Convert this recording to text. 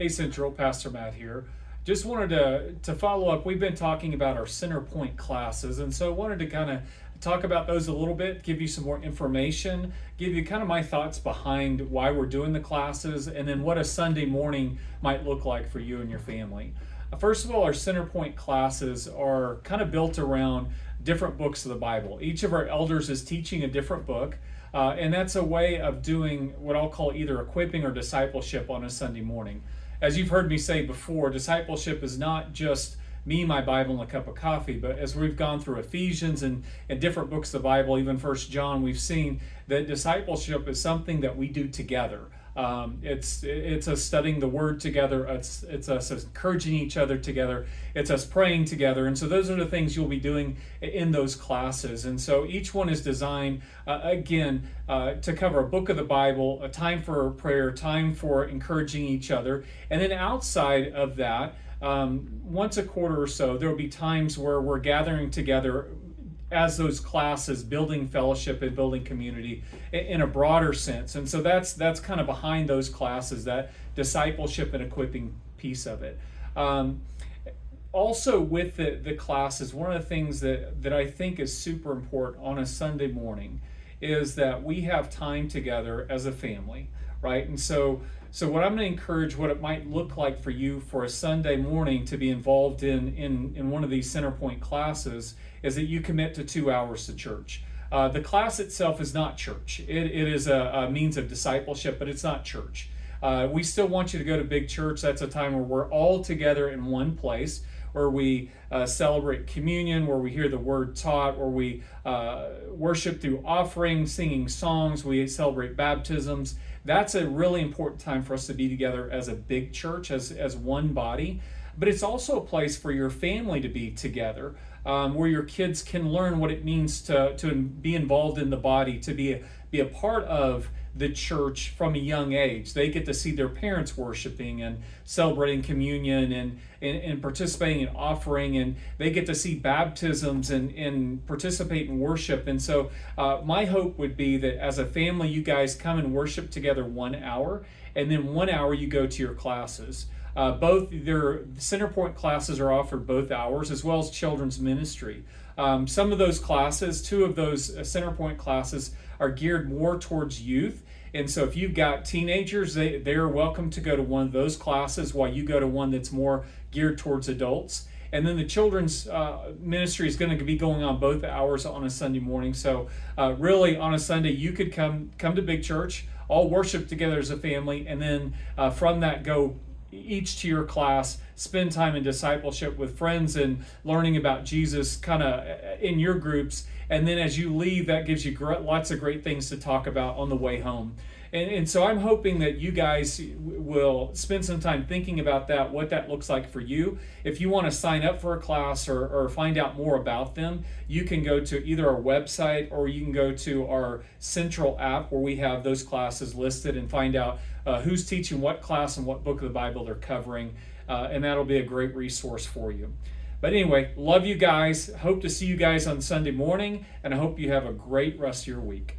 Hey Central, Pastor Matt here. Just wanted to follow up. We've been talking about our CenterPoint classes, and so I wanted to kind of talk about those a little bit, give you some more information, give you kind of my thoughts behind why we're doing the classes, and then what a Sunday morning might look like for you and your family. First of all, our CenterPoint classes are kind of built around different books of the Bible. Each of our elders is teaching a different book. And that's a way of doing what I'll call either equipping or discipleship on a Sunday morning. As you've heard me say before, discipleship is not just me, my Bible, and a cup of coffee, but as we've gone through Ephesians and different books of the Bible, even First John, we've seen that discipleship is something that we do together. It's us studying the Word together. It's us encouraging each other together. It's us praying together. And so those are the things you'll be doing in those classes. And so each one is designed, to cover a book of the Bible, a time for prayer, time for encouraging each other. And then outside of that, once a quarter or so, there will be times where we're gathering together as those classes, building fellowship and building community in a broader sense. And so that's kind of behind those classes, that discipleship and equipping piece of it. Also with the classes, one of the things that I think is super important on a Sunday morning is that we have time together as a family, right? And so what I'm going to encourage, what it might look like for you for a Sunday morning to be involved in one of these CenterPoint classes is that you commit to 2 hours to church. The class itself is not church. It is a means of discipleship, but it's not church. We still want you to go to big church. That's a time where we're all together in one place, where we celebrate communion, where we hear the word taught, where we worship through offering, singing songs, we celebrate baptisms. That's a really important time for us to be together as a big church, as one body. But it's also a place for your family to be together, where your kids can learn what it means to be involved in the body, to be a part of the church from a young age. They get to see their parents worshiping and celebrating communion and participating in offering, and they get to see baptisms and participate in worship. And so my hope would be that as a family, you guys come and worship together 1 hour, and then 1 hour you go to your classes. Both their CenterPoint classes are offered both hours, as well as children's ministry. Some of those classes, 2 of those CenterPoint classes, are geared more towards youth. And so if you've got teenagers, they're welcome to go to one of those classes while you go to one that's more geared towards adults. And then the children's ministry is going to be going on both hours on a Sunday morning. So really on a Sunday, you could come to big church, all worship together as a family, and then from that go each to your class, spend time in discipleship with friends and learning about Jesus kind of in your groups. And then as you leave, that gives you lots of great things to talk about on the way home. And so I'm hoping that you guys will spend some time thinking about that, what that looks like for you. If you want to sign up for a class or find out more about them, you can go to either our website or you can go to our Central app where we have those classes listed and find out who's teaching what class and what book of the Bible they're covering. And that'll be a great resource for you. But anyway, love you guys. Hope to see you guys on Sunday morning, and I hope you have a great rest of your week.